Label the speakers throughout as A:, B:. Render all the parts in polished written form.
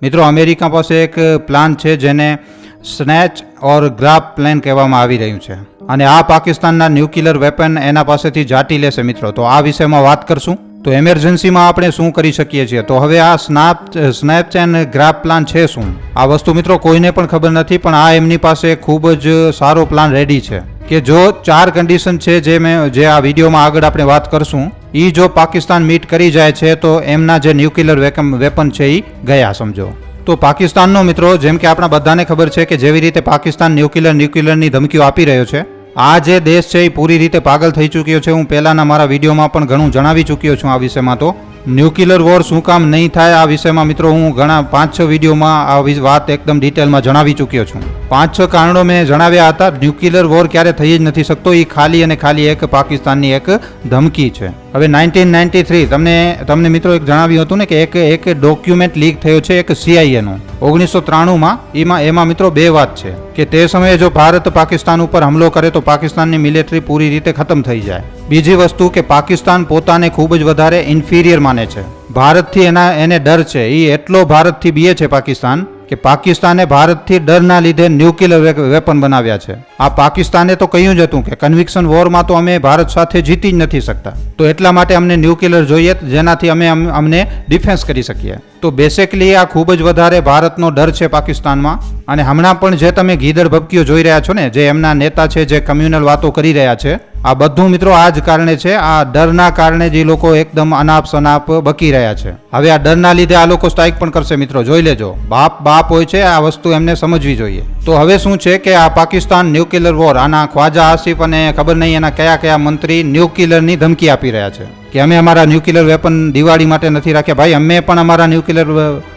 A: મિત્રો અમેરિકા પાસે એક પ્લાન છે જેને સ્નેચ ઓર ગ્રાબ પ્લાન કહેવામાં આવી રહ્યું છે અને આ પાકિસ્તાનના ન્યુક્લિયર વેપન એના પાસેથી ઝાંટી લેશે મિત્રો. તો આ વિષયમાં વાત કરશું. તો એમરજન્સીમાં આપણે શું કરી શકીએ છીએ? તો હવે આ સ્નેચ એન્ડ ગ્રાબ પ્લાન છે શું? આ વસ્તુ મિત્રો કોઈને પણ ખબર નથી, પણ આ એમની પાસે ખૂબ જ સારો પ્લાન રેડી છે કે જો 4 કન્ડિશન છે જે આ વિડીયોમાં આગળ આપણે વાત કરશું, એ જો પાકિસ્તાન મીટ કરી જાય છે તો એમના જે ન્યુક્લિયર વેપન છે એ ગયા સમજો. તો પાકિસ્તાનનો મિત્રો જેમ કે આપણા બધાને ખબર છે કે જેવી રીતે પાકિસ્તાન ન્યુક્લિયરની ધમકીઓ આપી રહ્યો છે, આ જે દેશ છે એ પૂરી રીતે પાગલ થઈ ચૂક્યો છે. હું પહેલાના મારા વિડીયોમાં પણ ઘણું જણાવી ચૂક્યો છું આ વિષયમાં. તો ન્યુક્લિયર વોર શું કામ નહીં થાય આ વિષયમાં મિત્રો હું ઘણા 5-6 વિડીયોમાં આ વાત એકદમ ડિટેલમાં જણાવી ચૂક્યો છું. 5-6 કારણો મેં જણાવ્યા હતા. ન્યુક્લિયર વોર ક્યારે થઈ જ નથી શકતો, એ ખાલી અને ખાલી એક પાકિસ્તાનની એક ધમકી છે. હવે 1993 તમને મિત્રો એક જણાવ્યું હતું ને કે એક ડોક્યુમેન્ટ લીક થયો છે એક CIA નો 1993માં. એમાં મિત્રો 2 વાત છે કે તે સમયે જો ભારત પાકિસ્તાન ઉપર હુમલો કરે તો પાકિસ્તાનની મિલિટરી પૂરી રીતે ખતમ થઈ જાય. બીજી વસ્તુ કે પાકિસ્તાન પોતાને ખૂબ જ વધારે ઇન્ફિરિયર માને છે. ભારતથી એને ડર છે. એ એટલો ભારતથી બીએ છે પાકિસ્તાન કે પાકિસ્તાને ભારતથી ડરના લીધે ન્યુક્લિયર વેપન બનાવ્યા છે. આ પાકિસ્તાને તો કહ્યું જ હતું કે કન્વિક્શન વોરમાં તો અમે ભારત સાથે જીતી જ નથી શકતા, તો એટલા માટે અમને ન્યુક્લિયર જોઈએ જેનાથી અમને ડિફેન્સ કરી શકીએ. તો બેસિકલી આ ખૂબ જ વધારે ભારતનો ડર છે પાકિસ્તાનમાં. અને હમણાં પણ જે તમે ગીદડ ભભકીઓ જોઈ રહ્યા છો ને, જે એમના નેતા છે જે કમ્યુનલ વાતો કરી રહ્યા છે, આ બધું મિત્રો આ જ કારણે છે. આ ડરના કારણે જે લોકો એકદમ અનાપ શનાપ બકી રહ્યા છે. હવે આ ડરના લીધે આ લોકો સ્ટ્રાઇક પણ કરશે મિત્રો, જોઈ લેજો. બાપ હોય છે, આ વસ્તુ એમને સમજવી જોઈએ. તો હવે શું છે કે આ પાકિસ્તાન ન્યુક્લિયર વોર, આના ખ્વાજા આસિફ અને ખબર નહીં એના કયા મંત્રી ન્યુક્લિયરની ધમકી આપી રહ્યા છે કે અમે અમારા ન્યુક્લિયર વેપન દિવાળી માટે નથી રાખ્યા. ભાઈ અમે પણ અમારા ન્યુક્લિયર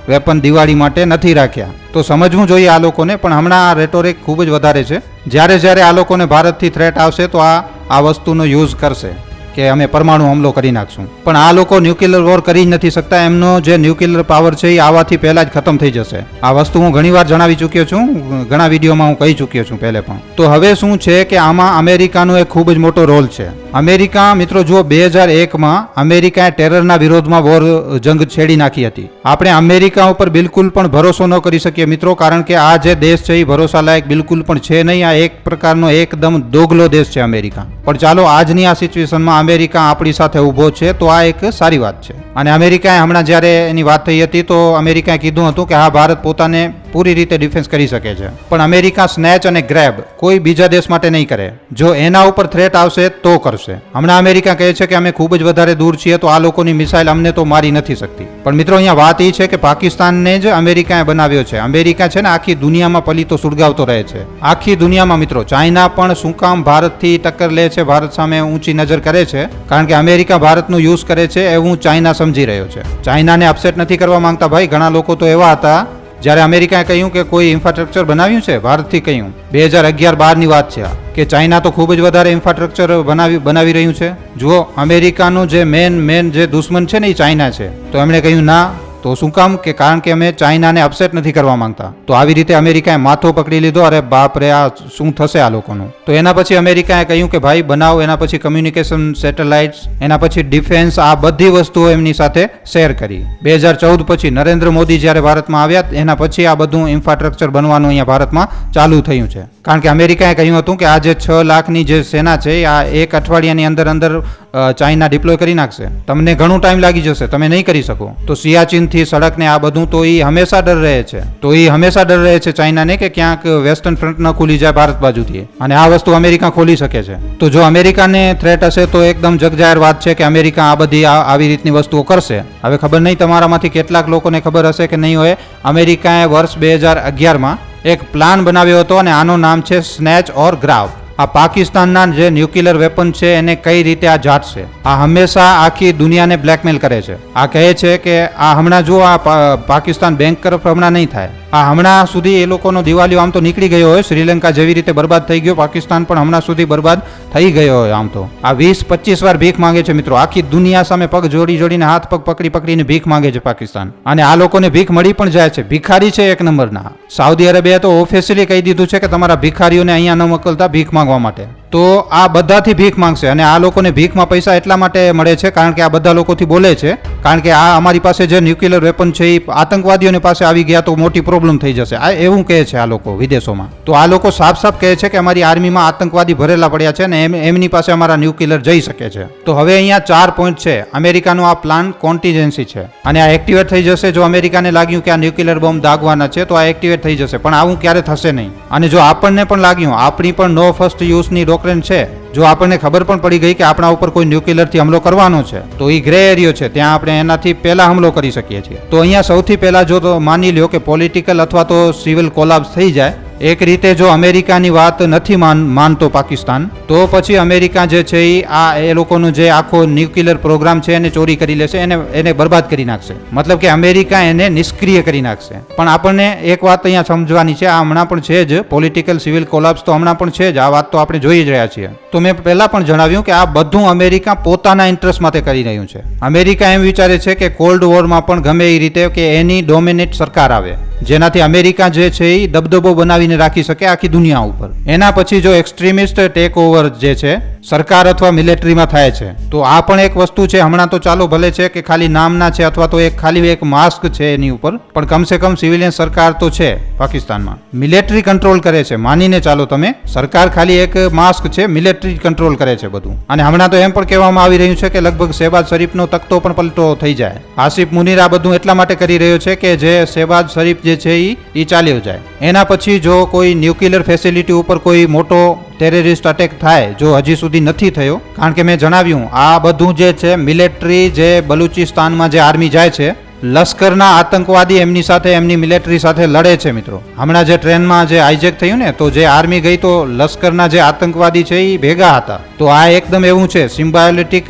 A: વેપન દિવાળી માટે નથી રાખ્યા. તો સમજવું જોઈએ આ લોકોને. પણ હમણાં આ રેટોરિક ખૂબ જ વધારે છે. જ્યારે આ લોકોને ભારતથી થ્રેટ આવશે તો આ વસ્તુનો યુઝ કરશે કે અમે પરમાણુ હુમલો કરી નાખશું. પણ આ લોકો ન્યુક્લિયર વોર કરી જ નથી શકતા. એમનો જે ન્યુક્લિયર પાવર છે એ આવવાથી પહેલા જ ખતમ થઈ જશે. આ વસ્તુ હું ઘણીવાર જણાવી ચૂક્યો છું, ઘણા વિડીયોમાં હું કહી ચૂક્યો છું પહેલે પણ. તો હવે શું છે કે આમાં અમેરિકાનો એક ખૂબ જ મોટો રોલ છે. અમેરિકા મિત્રો જુઓ 2001માં અમેરિકાએ ટેરરના વિરોધમાં જંગ છેડી નાખી હતી. આપણે અમેરિકા ઉપર બિલકુલ પણ ભરોસો ન કરી શકીએ મિત્રો, કારણ કે આ જે દેશ છે એ ભરોસા લાયક બિલકુલ પણ છે નહીં. આ એક પ્રકારનો એકદમ દોગલો દેશ છે અમેરિકા. પણ ચાલો આજની આ સિચ્યુએશનમાં અમેરિકા આપણી સાથે ઊભો છે તો આ એક સારી વાત છે. અને અમેરિકાએ હમણાં જ્યારે એની વાત થઈ હતી તો અમેરિકાએ કીધું હતું કે હા ભારત પોતાને પૂરી રીતે ડિફેન્સ કરી શકે છે. પણ અમેરિકા સ્નેચ અને ગ્રેબ કોઈ બીજા દેશ માટે નહીં કરે. જો એના ઉપર થ્રેટ આવશે તો કરશે. હમણાં અમેરિકા કહે છે કે અમે ખૂબ જ વધારે દૂર છીએ તો આ લોકોની મિસાઇલ અમને તો મારી નથી શકતી. પણ મિત્રો અહીંયા વાત એ છે કે પાકિસ્તાનને જ અમેરિકાએ બનાવ્યો છે. અમેરિકા છે ને આખી દુનિયામાં પલીતો સુળગાવતો રહે છે. આખી દુનિયામાં મિત્રો ચાઇના પણ શું કામ ભારતથી ટક્કર લે છે, ભારત સામે ઊંચી નજર કરે છે, કારણ કે અમેરિકા ભારતનું યુઝ કરે છે એવું ચાઇના સમજી રહ્યો છે. ચાઇનાને અપસેટ નથી કરવા માંગતા. ભાઈ ઘણા લોકો તો એવા હતા જ્યારે અમેરિકાએ કહ્યું કે કોઈ ઇન્ફ્રાસ્ટ્રક્ચર બનાવ્યું છે ભારતથી, કહ્યું 2011-12ની વાત છે આ, કે ચાઇના તો ખૂબ જ વધારે ઇન્ફ્રાસ્ટ્રક્ચર બનાવી રહ્યું છે. જુઓ અમેરિકાનું જે મેન જે દુશ્મન છે ને એ ચાઇના છે. તો એમણે કહ્યું ના, તો શું કામ કે કારણ કે અમે ચાઇનાને અપસેટ નથી કરવા માંગતા. તો આવી રીતે અમેરિકાએ માથો પકડી લીધો. અરે બાપ રે, આ શું થશે આ લોકોનું. તો એના પછી અમેરિકાએ કહ્યું કે ભાઈ બનાવો. એના પછી કમ્યુનિકેશન સેટેલાઇટ્સ, એના પછી ડિફેન્સ, આ બધી વસ્તુઓ એમની સાથે શેર કરી. 2014 પછી નરેન્દ્ર મોદી જ્યારે ભારતમાં આવ્યા એના પછી આ બધું ઇન્ફ્રાસ્ટ્રક્ચર બનવાનું અહીંયા ભારતમાં ચાલુ થયું છે. કારણ કે અમેરિકાએ કહ્યું હતું કે આ જે 6 લાખની જે સેના છે આ એક અઠવાડિયાની અંદર ચાઇના ડિપ્લોય કરી નાખશે. તમને ઘણું ટાઈમ લાગી જશે, તમે નહીં કરી શકો. તો સિયાચીનથી સડકને આ બધું તો એ હંમેશા ડર રહે છે. તો એ હંમેશા ડર રહે છે ચાઇનાને કે ક્યાંક વેસ્ટર્ન ફ્રન્ટ ન ખુલી જાય ભારત બાજુથી, અને આ વસ્તુ અમેરિકા ખોલી શકે છે. તો જો અમેરિકાને થ્રેટ હશે તો એકદમ જગજાહેર વાત છે કે અમેરિકા આ બધી આવી રીતની વસ્તુઓ કરશે. હવે ખબર નહીં તમારામાંથી કેટલાક લોકોને ખબર હશે કે નહીં હોય, અમેરિકાએ વર્ષ 2011માં એક પ્લાન બનાવ્યો હતો અને આનું નામ છે સ્નેચ ઓર ગ્રાબ. આ પાકિસ્તાનના જે ન્યુક્લિયર વેપન છે એને કઈ રીતે આ ઝાટશે. આ હંમેશા આખી દુનિયાને બ્લેકમેલ કરે છે. આ કહે છે કે આ હમણાં જો આ પાકિસ્તાન બેંક તરફ હમણાં નહીં થાય. આ હમણાં સુધી એ લોકોનો દિવાળીઓ આમ તો નીકળી ગયો હોય, શ્રીલંકા જેવી રીતે બરબાદ થઈ ગયો, પાકિસ્તાન પણ હમણાં સુધી બરબાદ થઈ ગયો હોય. આમ તો આ 20-25 વાર ભીખ માંગે છે મિત્રો. આખી દુનિયા સામે પગ જોડીને હાથ પગ પકડીને ભીખ માંગે છે પાકિસ્તાન. અને આ લોકોને ભીખ મળી પણ જાય છે. ભિખારી છે એક નંબરના. સાઉદી અરેબિયા તો ઓફિશિયલી કહી દીધું છે કે તમારા ભિખારીઓને અહીંયા ન મોકલતા ભીખ માંગવા માટે. તો આ બધાથી ભીખ માંગશે. અને આ લોકોને ભીખમાં પૈસા એટલા માટે મળે છે કારણ કે આ બધા લોકોથી બોલે છે, કારણ કે આ અમારી પાસે જે ન્યુક્લિયર વેપન છે એ આતંકવાદીઓની પાસે આવી ગયા તો મોટી પ્રોબ્લેમ થઈ જશે, આ એવું કહે છે આ લોકો વિદેશોમાં. તો આ લોકો સાફ સાફ કહે છે કે અમારી આર્મીમાં આતંકવાદી ભરેલા પડ્યા છે અને એમની પાસે અમારા ન્યુક્લિયર જઈ શકે છે. તો હવે અહીંયા 4 પોઈન્ટ છે. અમેરિકાનો આ પ્લાન કોન્ટિજન્સી છે અને આ એક્ટિવેટ થઈ જશે જો અમેરિકાને લાગ્યું કે આ ન્યુક્લિયર બોમ્બ દાગવાના છે તો આ એક્ટિવેટ થઈ જશે, પણ આવું ક્યારે થશે નહીં. અને જો આપણને પણ લાગ્યું, આપણી પણ નો ફર્સ્ટ યુઝની ડોક્ટ્રિન છે, જો આપણને ખબર પણ પડી ગઈ કે આપણા ઉપર કોઈ ન્યુક્લિયરથી હુમલો કરવાનો છે તો એ ગ્રે એરિયો છે, ત્યાં આપણે એનાથી પહેલા હુમલો કરી શકીએ છીએ. તો અહીંયા સૌથી પહેલા જો તો માની લ્યો કે પોલિટિકલ અથવા તો સિવિલ કોલાપ્સ થઈ જાય. એક રીતે જો અમેરિકાની વાત નથી માનતો પાકિસ્તાન, તો પછી અમેરિકા જે છે એ લોકોનું જે આખો ન્યુક્લિયર પ્રોગ્રામ છે એને ચોરી કરી લેશે, એને બરબાદ કરી નાખશે. મતલબ કે અમેરિકા એને નિષ્ક્રિય કરી નાખશે. પણ આપણને એક વાત અહીંયા સમજવાની છે, આ હમણાં પણ છે જ, પોલિટિકલ સિવિલ કોલાપ્સ તો હમણાં પણ છે જ, આ વાત તો આપણે જોઈ જ રહ્યા છીએ. તો મેં પહેલા પણ જણાવ્યું કે આ બધું અમેરિકા પોતાના ઇન્ટરેસ્ટ માટે કરી રહ્યું છે. અમેરિકા એમ વિચારે છે કે કોલ્ડ વોરમાં પણ ગમે એ રીતે કે એની ડોમિનેટ સરકાર આવે, જેનાથી અમેરિકા જે છે એ દબદબો બનાવીને રાખી શકે આખી દુનિયા ઉપર. એના પછી જો એક્સ્ટ્રીમિસ્ટ ટેક ઓવર જે છે સરકાર અથવા મિલિટરીમાં થાય છે તો આ પણ એક વસ્તુ છે. હમણાં તો ચાલો ભલે છે કે ખાલી નામના છે અથવા તો ખાલી એક માસ્ક છે એની ઉપર, પણ કમસે કમ સિવિલિયન સરકાર તો છે પાકિસ્તાનમાં. મિલિટરી કંટ્રોલ કરે છે, માનીને ચાલો તમે, સરકાર ખાલી એક માસ્ક છે, મિલિટરી કંટ્રોલ કરે છે બધું. અને હમણાં તો એમ પણ કહેવામાં આવી રહ્યું છે કે લગભગ શહેબાઝ શરીફનો તખ્તો પણ પલટો થઈ જાય. આસિફ મુનીર આ બધું એટલા માટે કરી રહ્યો છે કે જે શહેબાઝ શરીફ જે છે એ ચાલ્યો જાય. એના પછી જો કોઈ ન્યુક્લિયર ફેસિલિટી ઉપર કોઈ મોટો ટેરરિસ્ટ અટેક થાય, જો હજી સુધી નથી થયો, કારણ કે મેં જણાવ્યું આ બધું જે છે મિલિટરી જે બલુચિસ્તાનમાં જે આર્મી જાય છે, લશ્કરના આતંકવાદી એમની સાથે એમની મિલિટરી સાથે લડે છે મિત્રો. હમણાં જે ટ્રેનમાં જે હાઈજેક થયું ને, તો જે આર્મી ગઈ તો લશ્કરના જે આતંકવાદી છે એ ભેગા હતા. તો આ એકદમ એવું છે, સિમ્બાયોટિક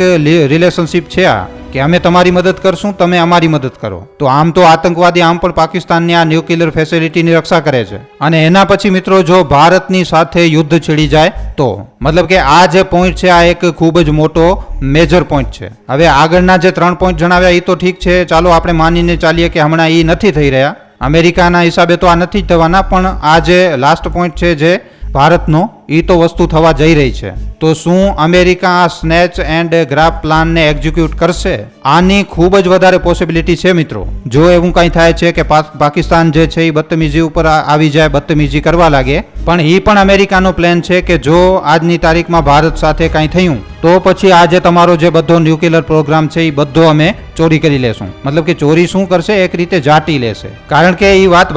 A: રિલેશનશિપ છે આ, કે અમે તમારી મદદ કરશું, તમે અમારી મદદ કરો. તો આમ તો આતંકવાદી આમ પણ પાકિસ્તાનની આ ન્યુક્લિયર ફેસિલિટીની રક્ષા કરે છે. અને એના પછી મિત્રો જો ભારતની સાથે યુદ્ધ છેડી જાય તો, મતલબ કે આ જે પોઈન્ટ છે આ એક ખૂબ જ મોટો મેજર પોઈન્ટ છે. હવે આગળના જે 3 પોઈન્ટ જણાવ્યા એ તો ઠીક છે, ચાલો આપણે માનીને ચાલીએ કે હમણાં એ નથી થઈ રહ્યા, અમેરિકાના હિસાબે તો આ નથી જ થવાના, પણ આ જે લાસ્ટ પોઈન્ટ છે જે ભારતનો, એ તો વસ્તુ થવા જઈ રહી છે. તો શું અમેરિકા આ સ્નેચ એન્ડ ગ્રાબ પ્લાનને એક્ઝિક્યુટ કરશે? આની ખૂબ જ વધારે પોસિબિલિટી છે મિત્રો. જો એવું કંઈ થાય છે કે પાકિસ્તાન જે છે એ બદતમીજી ઉપર આવી જાય, બદતમીજી કરવા લાગે, પણ એ પણ અમેરિકાનો પ્લાન છે કે જો આજની તારીખમાં ભારત સાથે કંઈ થયું તો પછી આ જે તમારો જે બધો ન્યુક્લિયર પ્રોગ્રામ છે એ બધો અમે ચોરી કરી લેશું. મતલબ કે ચોરી શું કરશે, એક રીતે જાટી લેશે. કારણ કે એ વાત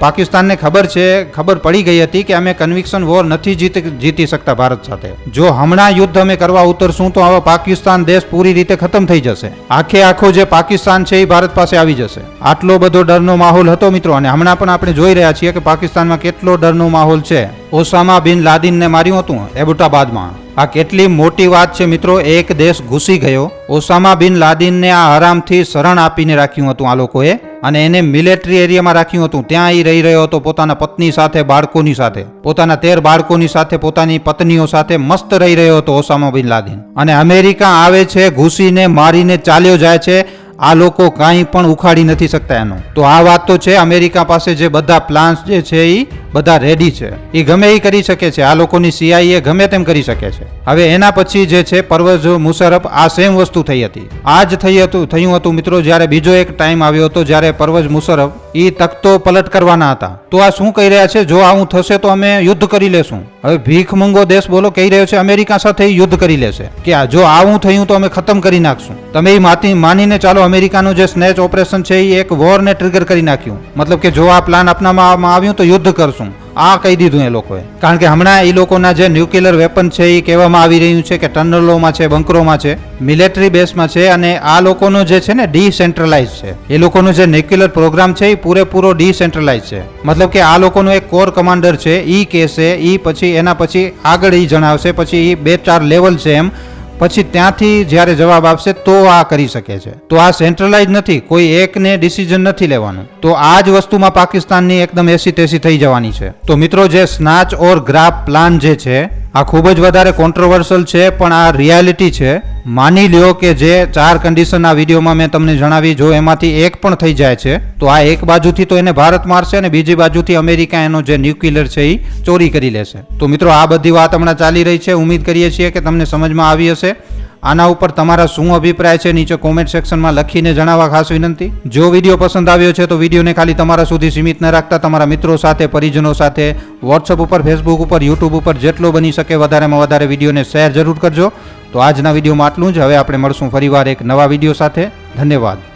A: પાકિસ્તાનને ખબર પડી ગઈ હતી કે અમે કન્વિક્શન વોર નથી જીતી શકતા ભારત સાથે. જો હમણાં યુદ્ધ અમે કરવા ઉતરશું તો હવે પાકિસ્તાન દેશ પૂરી રીતે ખતમ થઈ જશે. આખો જે પાકિસ્તાન છે એ ભારત પાસે આવી જશે. આટલો બધો ડરનો માહોલ હતો મિત્રો. અને હમણાં પણ આપણે જોઈ રહ્યા છીએ કે પાકિસ્તાનમાં કેટલો ડરનો માહોલ છે. ઓસામા બિન લાદિનને માર્યું હતું એબોટાબાદમાં. આ કેટલી મોટી વાત છે મિત્રો. એક દેશ ઘૂસી ગયો, ઓસામા બિન લાદિનને આ હરામથી શરણ આપીને રાખ્યું હતું આ લોકોએ, અને એને મિલિટરી એરિયામાં રાખ્યું હતું. ત્યાં એ રહી રહ્યો હતો પોતાના પત્ની સાથે, બાળકોની સાથે, પોતાના 13 બાળકોની સાથે, પોતાની પત્નીઓ સાથે મસ્ત રહી રહ્યો હતો ઓસામા બિન લાદિન. અને અમેરિકા આવે છે, ઘૂસીને મારીને ચાલ્યો જાય છે. આ લોકો કાંઈ પણ ઉખાડી નથી શકતા એનો. તો આ વાત તો છે, અમેરિકા પાસે જે બધા પ્લાન્સ જે છે એ બધા રેડી છે, એ ગમે એ કરી શકે છે. આ લોકોની CIA ગમે તેમ કરી શકે છે. હવે એના પછી જે છે પરવેઝ મુશર્રફ, આ સેમ વસ્તુ થઈ હતી. આ જ થયું હતું મિત્રો જ્યારે બીજો એક ટાઈમ આવ્યો હતો જ્યારે પરવેઝ મુશર્રફ એ તખ્તો પલટ કરવાના હતા. તો આ શું કહી રહ્યા છે, જો આવું થશે તો અમે યુદ્ધ કરી લેશું. હવે ભીખ મંગો દેશ બોલો કહી રહ્યો છે અમેરિકા સાથે યુદ્ધ કરી લેશે, કે જો આવું થયું તો અમે ખતમ કરી નાખશું. તમે એ માનીને ચાલો, અમેરિકાનું જે સ્નેચ ઓપરેશન છે એ એક વોરને ટ્રિગર કરી નાખ્યું. મતલબ કે જો આ પ્લાન અપનાવવામાં આવ્યું તો યુદ્ધ કરશું, આ કહી દીધું એ લોકોએ. કારણ કે હમણાં એ લોકોના જે ન્યુક્લિયર વેપન છે એ કહેવામાં આવી રહ્યું છે કે ટનલોમાં છે, બંકરોમાં છે, મિલિટરી બેઝમાં છે. અને આ લોકોનો જે છે ને ડિસેન્ટ્રલાઇઝ છે. એ લોકોનો જે ન્યુક્લિયર પ્રોગ્રામ છે એ પૂરેપૂરો ડિસેન્ટ્રલાઇઝ છે. મતલબ કે આ લોકોનો એક કોર કમાન્ડર છે, એ કહેશે, એ પછી એના પછી આગળ એ જણાવશે, પછી એ 2-4 લેવલ છે એમ, પછી ત્યાંથી જ્યારે જવાબ આપશે તો આ કરી શકે છે. તો આ સેન્ટ્રલાઇઝ નથી, કોઈ એકને ડિસિઝન નથી લેવાનું. તો આ જ વસ્તુમાં પાકિસ્તાનની એકદમ એસી તેસી થઈ જવાની છે. તો મિત્રો જે સ્નાચ ઓર ગ્રાબ પ્લાન જે છે આ ખૂબ જ વધારે કોન્ટ્રોવર્શિયલ છે, પણ આ રિયાલિટી છે. માની લ્યો કે જે 4 કન્ડિશન આ વિડીયોમાં મેં તમને જણાવી, જો એમાંથી એક પણ થઈ જાય છે તો આ એક બાજુથી તો એને ભારત મારશે અને બીજી બાજુથી અમેરિકા એનો જે ન્યુક્લિયર છે એ ચોરી કરી લેશે. તો મિત્રો આ બધી વાત હમણાં ચાલી રહી છે. ઉમ્મીદ કરીએ છીએ કે તમને સમજમાં આવી હશે. આના ઉપર તમારા શું અભિપ્રાય છે નીચે કોમેન્ટ સેક્શનમાં લખીને જણાવવા ખાસ વિનંતી. જો વિડીયો પસંદ આવ્યો છે તો વિડીયોને ખાલી તમારા સુધી સીમિત ન રાખતા તમારા મિત્રો સાથે, પરિજનો સાથે, વોટ્સઅપ ઉપર, ફેસબુક ઉપર, યુટ્યુબ ઉપર જેટલો બની શકે વધારેમાં વધારે વિડીયોને શેર જરૂર કરજો. તો આજના વિડીયોમાં આટલું જ. હવે આપણે મળશું ફરીવાર એક નવા વિડીયો સાથે. ધન્યવાદ.